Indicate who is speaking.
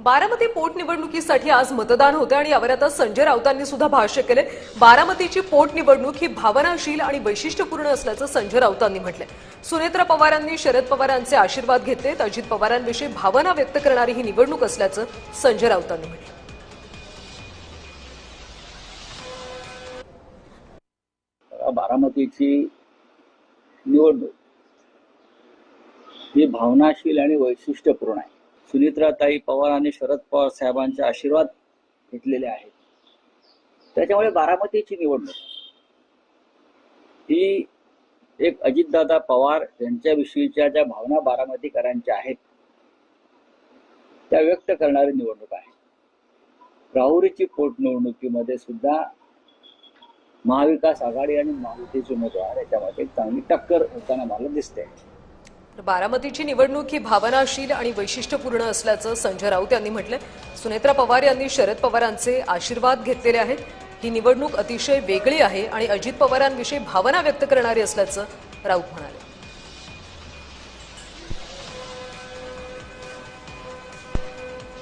Speaker 1: बारामती पोटनिवडणुकीसाठी आज मतदान होते आणि यावर आता संजय राऊतांनी सुद्धा भाष्य केले। बारामतीची पोटनिवडणूक ही भावनाशील आणि वैशिष्ट्यपूर्ण असल्याचं संजय राऊतांनी म्हटलंय। सुनेत्रा पवारांनी शरद पवारांचे आशीर्वाद घेतलेत। अजित पवारांविषयी भावना व्यक्त करणारी ही निवडणूक असल्याचं संजय राऊतांनी म्हटलं।
Speaker 2: बारामतीची निवडणूक ही भावनाशील आणि वैशिष्ट्यपूर्ण आहे। सुनेत्राताई पवार आणि शरद पवार साहेबांचे आशीर्वाद घेतलेले आहेत। त्याच्यामुळे बारामतीची निवडणूक ही एक अजितदादा पवार यांच्याविषयीच्या ज्या भावना बारामतीकरांच्या आहेत त्या व्यक्त करणारी निवडणूक आहे। राहुरीची पोटनिवडणुकीमध्ये सुद्धा महाविकास आघाडी आणि महायुतीचे उमेदवार याच्यामध्ये चांगली टक्कर होताना मला दिसते।
Speaker 1: बारामतीची निवडणूक ही भावनाशील आणि वैशिष्ट्यपूर्ण असल्याचं संजय राऊत यांनी म्हटलंय। सुनेत्रा पवार यांनी शरद पवारांचे आशीर्वाद घेतलेले आहेत। ही निवडणूक अतिशय वेगळी आहे आणि अजित पवारांविषयी भावना व्यक्त करणारी असल्याचं राऊत म्हणाले।